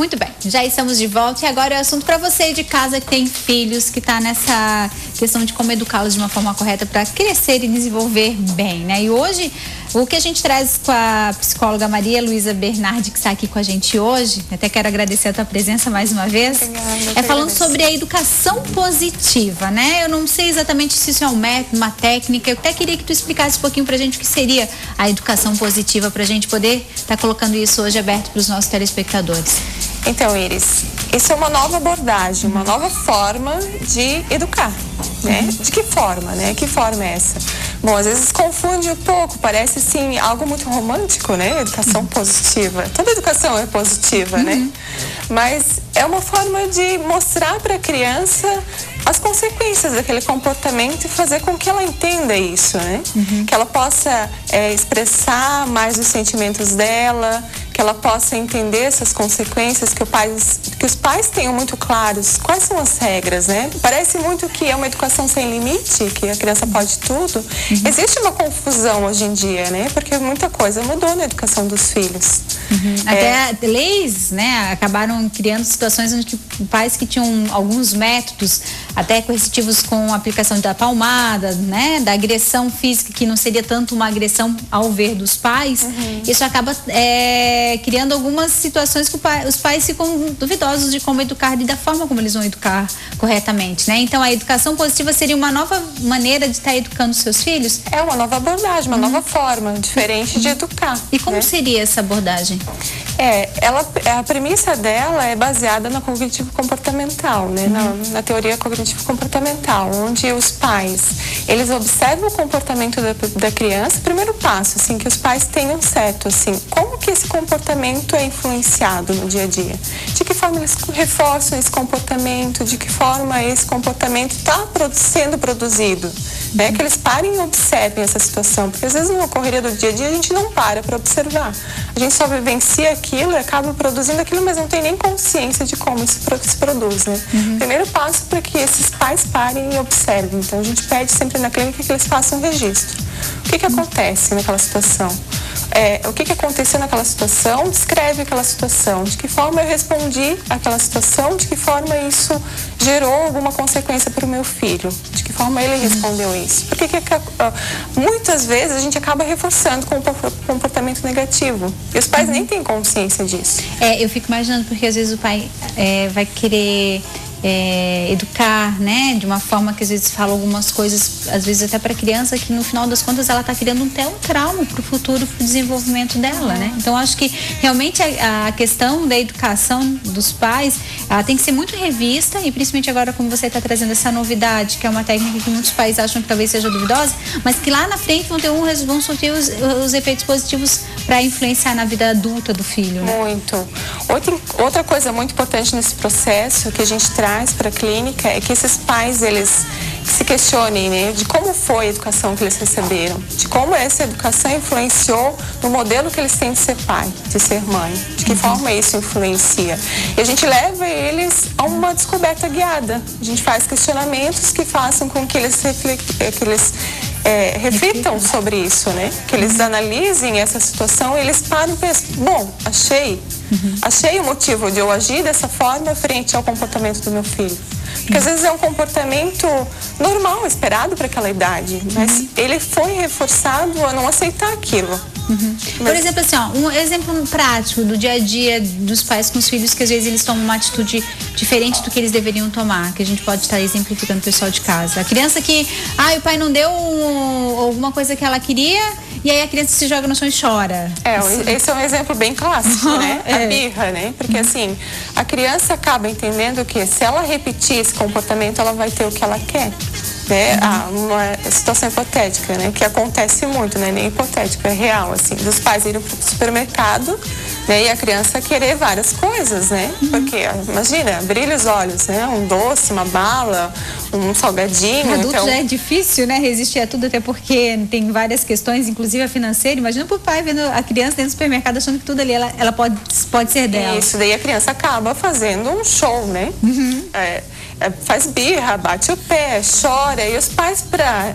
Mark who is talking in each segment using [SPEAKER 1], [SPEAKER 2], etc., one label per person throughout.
[SPEAKER 1] Muito bem, já estamos de volta e agora é o assunto para você de casa que tem filhos, que está nessa questão de como educá-los de uma forma correta para crescer e desenvolver bem, né? E hoje, o que a gente traz com a psicóloga Maria Luísa Bernardi, que está aqui com a gente hoje, até quero agradecer a tua presença mais uma vez, é falando sobre a educação positiva, né? Eu não sei exatamente se isso é um método, uma técnica, eu até queria que tu explicasse um pouquinho pra gente o que seria a educação positiva, pra gente poder estar colocando isso hoje aberto para os nossos telespectadores.
[SPEAKER 2] Então, Iris, isso é uma nova abordagem, uma nova forma de educar, né? De que forma, né? Que forma é essa? Bom, às vezes confunde um pouco, parece assim algo muito romântico, né? Educação positiva. Toda educação é positiva, né? Mas é uma forma de mostrar para a criança as consequências daquele comportamento e fazer com que ela entenda isso, né? Que ela possa expressar mais os sentimentos dela, que ela possa entender essas consequências, que os pais tenham muito claros quais são as regras, né? Parece muito que é uma educação sem limite, que a criança pode tudo. Existe uma confusão hoje em dia, né? Porque muita coisa mudou na educação dos filhos.
[SPEAKER 1] Até leis, né, acabaram criando situações onde pais que tinham alguns métodos até coercitivos com a aplicação da palmada, né, da agressão física, que não seria tanto uma agressão ao ver dos pais, isso acaba criando algumas situações que os pais ficam duvidosos de como educar e da forma como eles vão educar corretamente, né? Então a educação positiva seria uma nova maneira de estar educando seus filhos?
[SPEAKER 2] É uma nova abordagem, uma nova forma diferente de educar.
[SPEAKER 1] E como seria essa abordagem?
[SPEAKER 2] A premissa dela é baseada na cognitivo-comportamental, né? Na teoria cognitivo-comportamental, onde os pais, eles observam o comportamento da criança. Primeiro passo, assim, que os pais tenham certo, assim, como que esse comportamento é influenciado no dia a dia? De que forma eles reforçam esse comportamento? De que forma esse comportamento está sendo produzido? Né? Que eles parem e observem essa situação, porque às vezes na correria do dia a dia a gente não para observar. A gente só vivencia aquilo e acaba produzindo aquilo, mas não tem nem consciência de como isso se produz, né? Primeiro passo para que esses pais parem e observem. Então a gente pede sempre na clínica que eles façam um registro. O que acontece naquela situação? O que aconteceu naquela situação, descreve aquela situação, de que forma eu respondi àquela situação, de que forma isso gerou alguma consequência para o meu filho, de que forma ele respondeu isso. Porque muitas vezes a gente acaba reforçando com o comportamento negativo e os pais nem têm consciência disso.
[SPEAKER 1] Eu fico imaginando, porque às vezes o pai vai querer educar, né, de uma forma que às vezes fala algumas coisas, às vezes até para a criança, que no final das contas ela está criando um trauma para o futuro, para o desenvolvimento dela, né? Então acho que realmente a questão da educação dos pais, ela tem que ser muito revista, e principalmente agora como você está trazendo essa novidade, que é uma técnica que muitos pais acham que talvez seja duvidosa, mas que lá na frente vão surtir os efeitos positivos para influenciar na vida adulta do filho, né?
[SPEAKER 2] Muito. Outra coisa muito importante nesse processo que a gente traz para a clínica é que esses pais, eles se questionem, né, de como foi a educação que eles receberam, de como essa educação influenciou no modelo que eles têm de ser pai, de ser mãe, de que forma isso influencia. E a gente leva eles a uma descoberta guiada. A gente faz questionamentos que façam com que eles reflitam sobre isso, né? Que eles analisem essa situação e eles param e pensam, bom, achei o motivo de eu agir dessa forma frente ao comportamento do meu filho. Porque às vezes é um comportamento normal, esperado para aquela idade, mas ele foi reforçado a não aceitar aquilo.
[SPEAKER 1] Por exemplo, assim, um exemplo prático do dia a dia dos pais com os filhos, que às vezes eles tomam uma atitude diferente do que eles deveriam tomar, que a gente pode estar exemplificando o pessoal de casa. A criança que, o pai não deu alguma coisa que ela queria, e aí a criança se joga no chão e chora.
[SPEAKER 2] Esse é um exemplo bem clássico, né? A birra, né? Porque assim, a criança acaba entendendo que se ela repetir esse comportamento, ela vai ter o que ela quer. Né? Uma situação hipotética, né? Que acontece muito, né? Nem hipotético, é real, assim, dos pais irem para o supermercado, né? E a criança querer várias coisas, né? Porque, imagina, brilha os olhos, né? Um doce, uma bala, um salgadinho.
[SPEAKER 1] Adulto então já é difícil, né? Resistir a tudo, até porque tem várias questões, inclusive a financeira. Imagina pro pai vendo a criança dentro do supermercado achando que tudo ali ela pode ser dela.
[SPEAKER 2] Isso, daí a criança acaba fazendo um show, né? Faz birra, bate o pé, chora, e os pais, para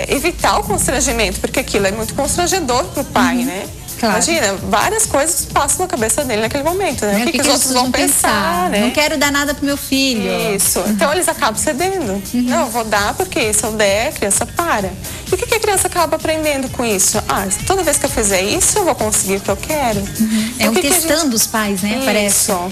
[SPEAKER 2] evitar o constrangimento, porque aquilo é muito constrangedor pro pai, né?
[SPEAKER 1] Claro.
[SPEAKER 2] Imagina, várias coisas passam na cabeça dele naquele momento, né? O que os outros vão pensar, né?
[SPEAKER 1] Não quero dar nada pro meu filho.
[SPEAKER 2] Isso. Então eles acabam cedendo. Não, eu vou dar porque se eu der, a criança para. E o que a criança acaba aprendendo com isso? Toda vez que eu fizer isso, eu vou conseguir o que eu quero.
[SPEAKER 1] É um testando os pais, né? Parece.
[SPEAKER 2] Isso.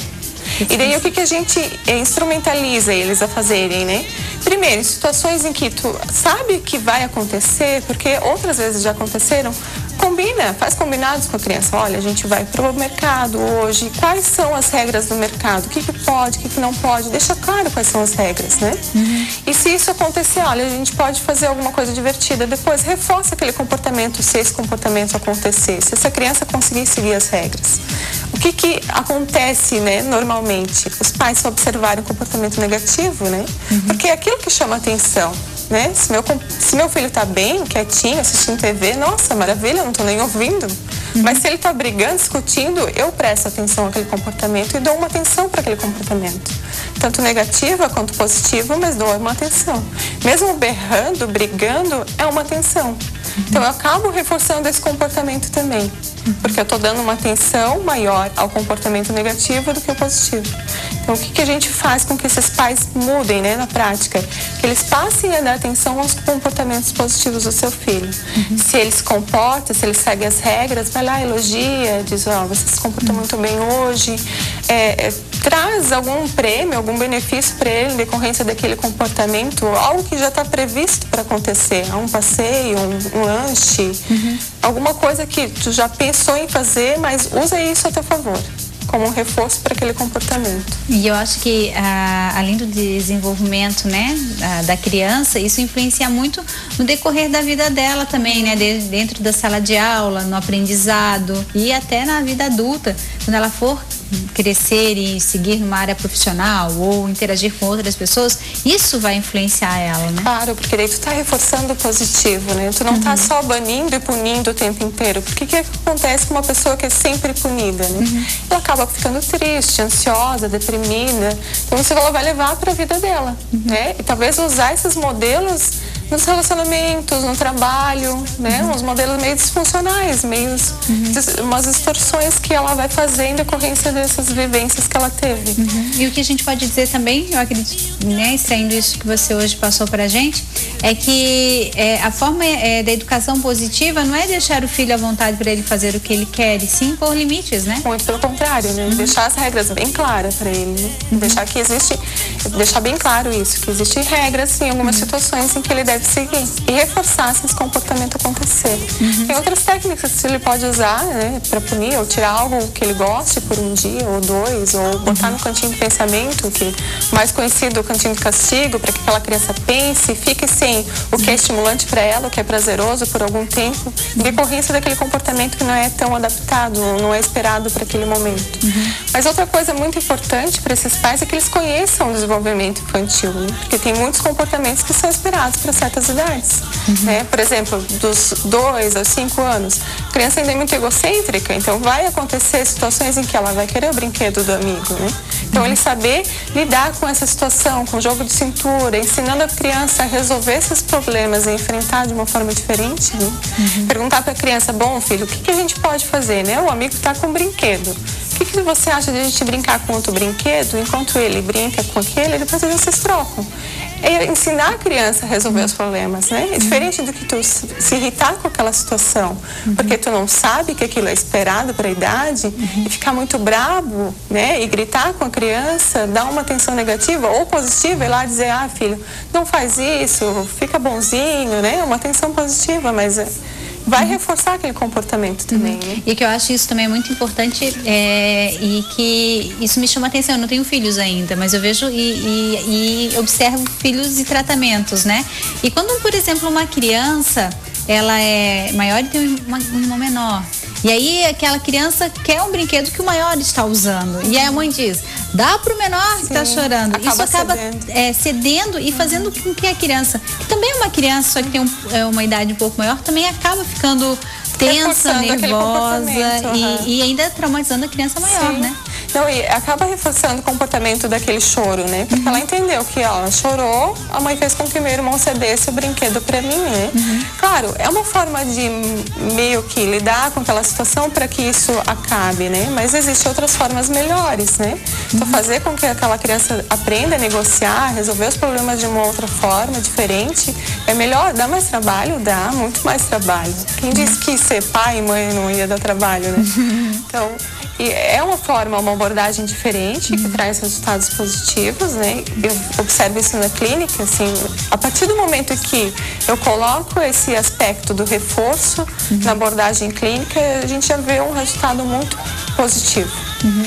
[SPEAKER 2] E daí o que a gente instrumentaliza eles a fazerem, né? Primeiro, em situações em que tu sabe que vai acontecer, porque outras vezes já aconteceram, combina, faz combinados com a criança. Olha, a gente vai pro mercado hoje, quais são as regras do mercado? O que pode, o que não pode? Deixa claro quais são as regras, né? E se isso acontecer, olha, a gente pode fazer alguma coisa divertida, depois reforça aquele comportamento, se esse comportamento acontecer, se essa criança conseguir seguir as regras. O que acontece, né, normalmente? Os pais só observarem o comportamento negativo, né? Porque é aquilo que chama atenção, né? Se meu filho tá bem, quietinho, assistindo TV, nossa, maravilha, não tô nem ouvindo. Mas se ele tá brigando, discutindo, eu presto atenção àquele comportamento e dou uma atenção para aquele comportamento. Tanto negativa quanto positiva, mas dou uma atenção. Mesmo berrando, brigando, é uma atenção. Então eu acabo reforçando esse comportamento também, porque eu estou dando uma atenção maior ao comportamento negativo do que ao positivo. Então o que a gente faz com que esses pais mudem, né, na prática? Que eles passem a dar atenção aos comportamentos positivos do seu filho. Se ele se comporta, se ele segue as regras, vai lá, elogia, diz, você se comportou muito bem hoje, traz algum prêmio, algum benefício para ele em decorrência daquele comportamento, algo que já está previsto para acontecer, um passeio, um lanche, alguma coisa que tu já pensou em fazer, mas usa isso a teu favor, como um reforço para aquele comportamento.
[SPEAKER 1] E eu acho que, além do desenvolvimento, né, da criança, isso influencia muito no decorrer da vida dela também, né, dentro da sala de aula, no aprendizado e até na vida adulta, quando ela for crescer e seguir numa área profissional ou interagir com outras pessoas, isso vai influenciar ela, né?
[SPEAKER 2] Claro, porque daí tu tá reforçando o positivo, né? Tu não tá só banindo e punindo o tempo inteiro. Porque o que acontece com uma pessoa que é sempre punida, né? Ela acaba ficando triste, ansiosa, deprimida. Então isso ela vai levar para a vida dela, né? E talvez usar esses modelos nos relacionamentos, no trabalho, né? Uns modelos meio disfuncionais, umas distorções que ela vai fazer em decorrência dessas vivências que ela teve.
[SPEAKER 1] E o que a gente pode dizer também, eu acredito, né, extraindo isso que você hoje passou pra gente, é que a forma da educação positiva não é deixar o filho à vontade para ele fazer o que ele quer, e sim pôr limites, né?
[SPEAKER 2] Muito pelo contrário, né? Deixar as regras bem claras para ele, né? Deixar bem claro isso, que existem regras em algumas situações em que ele deve seguir e reforçar se esse comportamento acontecer. Tem outras técnicas que ele pode usar, né, para punir ou tirar algo que ele goste por um dia ou dois, ou botar no cantinho de pensamento, que mais conhecido o cantinho de castigo, para que aquela criança pense, fique sem o que é estimulante para ela, o que é prazeroso por algum tempo, em decorrência daquele comportamento que não é tão adaptado, não é esperado para aquele momento. Mas outra coisa muito importante para esses pais é que eles conheçam o desenvolvimento infantil, né? Porque tem muitos comportamentos que são esperados para certas idades, né? Por exemplo, dos 2 aos 5 anos, a criança ainda é muito egocêntrica, então vai acontecer situações em que ela vai querer o brinquedo do amigo, né? Então ele saber lidar com essa situação, com o jogo de cintura, ensinando a criança a resolver esses problemas e enfrentar de uma forma diferente, né? Perguntar para a criança, bom filho, o que a gente pode fazer, né? O amigo está com um brinquedo. O que você acha de a gente brincar com outro brinquedo, enquanto ele brinca com aquele, depois vocês trocam? É ensinar a criança a resolver os problemas, né? É diferente do que tu se irritar com aquela situação, porque tu não sabe que aquilo é esperado para a idade e ficar muito bravo, né? E gritar com a criança, dar uma atenção negativa ou positiva e lá dizer, filho, não faz isso, fica bonzinho, né? Uma atenção positiva, mas vai reforçar aquele comportamento também, né?
[SPEAKER 1] E que eu acho isso também muito importante e que isso me chama a atenção. Eu não tenho filhos ainda, mas eu vejo e observo filhos e tratamentos, né? E quando, por exemplo, uma criança, ela é maior e tem um irmão menor, e aí aquela criança quer um brinquedo que o maior está usando, e aí a mãe diz, dá pro menor que está chorando. Isso acaba cedendo e fazendo com que a criança, que também é uma criança, só que tem uma idade um pouco maior, também acaba ficando tensa, nervosa e ainda traumatizando a criança maior, né?
[SPEAKER 2] Não, e acaba reforçando o comportamento daquele choro, né? Porque ela entendeu que ela chorou, a mãe fez com que meu irmão cedesse o brinquedo para mim, né? Claro, é uma forma de meio que lidar com aquela situação para que isso acabe, né? Mas existem outras formas melhores, né? Então, fazer com que aquela criança aprenda a negociar, resolver os problemas de uma outra forma, diferente, é melhor. Dá mais trabalho? Dá, muito mais trabalho. Quem disse que ser pai e mãe não ia dar trabalho, né? Então, e é uma forma, uma abordagem diferente que traz resultados positivos, né? Eu observo isso na clínica, assim, a partir do momento que eu coloco esse aspecto do reforço na abordagem clínica, a gente já vê um resultado muito positivo.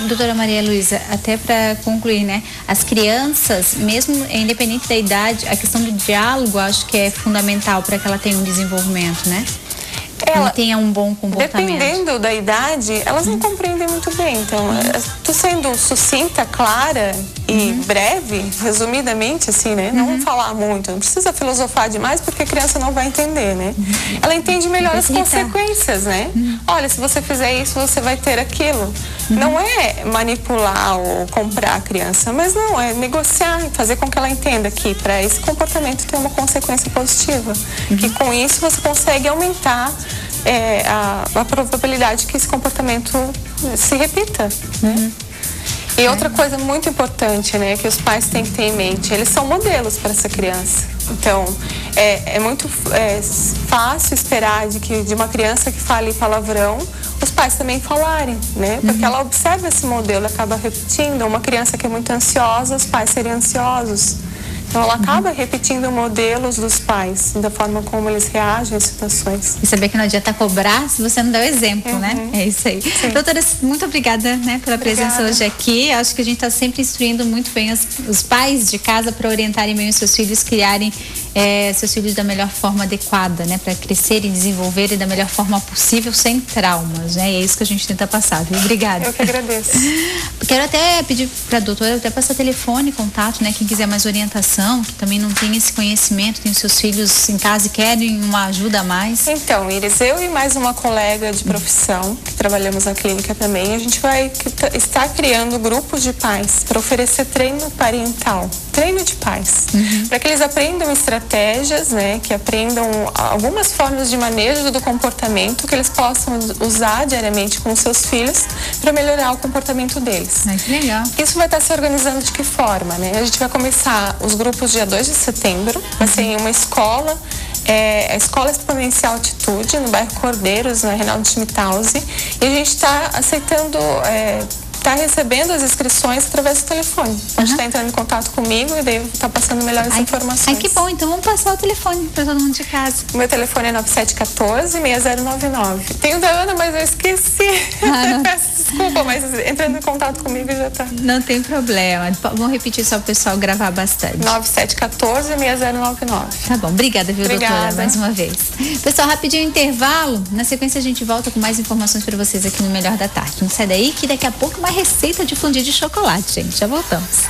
[SPEAKER 1] Doutora Maria Luísa, até para concluir, né? As crianças, mesmo independente da idade, a questão do diálogo, acho que é fundamental para que ela tenha um desenvolvimento, né? Ela tenha um bom comportamento.
[SPEAKER 2] Dependendo da idade, elas não compreendem muito bem. Então, tô sendo sucinta, clara e breve, resumidamente, assim, né? Não falar muito, não precisa filosofar demais, porque a criança não vai entender, né? Ela entende melhor as consequências, né? Olha, se você fizer isso, você vai ter aquilo. Não é manipular ou comprar a criança, mas não, é negociar e fazer com que ela entenda que para esse comportamento tem uma consequência positiva. Que com isso você consegue aumentar a probabilidade que esse comportamento se repita, né? E outra coisa muito importante, né, que os pais têm que ter em mente, eles são modelos para essa criança. Então, é muito fácil esperar de uma criança que fale palavrão, os pais também falarem, né? Porque ela observa esse modelo, acaba repetindo. Uma criança que é muito ansiosa, os pais serem ansiosos. Então, ela acaba repetindo modelos dos pais, da forma como eles reagem às situações.
[SPEAKER 1] E saber que não adianta cobrar se você não der o exemplo, né? É isso aí. Sim. Doutora, muito obrigada, né, pela presença hoje aqui. Acho que a gente está sempre instruindo muito bem os pais de casa para orientarem bem os seus filhos, criarem seus filhos da melhor forma adequada, né? Para crescerem e desenvolverem da melhor forma possível, sem traumas, né? E é isso que a gente tenta passar, viu? Obrigada.
[SPEAKER 2] Eu que agradeço.
[SPEAKER 1] Quero até pedir para a doutora até passar telefone, contato, né? Quem quiser mais orientação, que também não tem esse conhecimento, tem os seus filhos em casa e querem uma ajuda a mais.
[SPEAKER 2] Então, Iris, eu e mais uma colega de profissão, que trabalhamos na clínica também, a gente vai estar criando grupos de pais para oferecer treino parental, treino de pais, para que eles aprendam estratégias, né, que aprendam algumas formas de manejo do comportamento que eles possam usar diariamente com os seus filhos para melhorar o comportamento deles.
[SPEAKER 1] Que legal.
[SPEAKER 2] Isso vai estar se organizando de que forma, né? A gente vai começar os grupos dia 2 de setembro, vai ser em uma escola, a Escola Exponencial Atitude, no bairro Cordeiros, na Reinaldo Schmittausi, e a gente está aceitando, está recebendo as inscrições através do telefone. A gente está entrando em contato comigo e daí está passando melhores informações.
[SPEAKER 1] Ai, que bom. Então vamos passar o telefone para todo mundo de casa.
[SPEAKER 2] O meu telefone é 9714-6099. Tem o da Ana, mas eu esqueci. Peço desculpa, mas entrando em contato comigo já está.
[SPEAKER 1] Não tem problema. Vamos repetir só para o pessoal gravar bastante.
[SPEAKER 2] 9714-6099.
[SPEAKER 1] Tá bom. Obrigada, viu, doutora, mais uma vez. Pessoal, rapidinho intervalo. Na sequência a gente volta com mais informações para vocês aqui no Melhor da Tarde. Não sai daí que daqui a pouco mais receita de fondue de chocolate, gente. Já voltamos.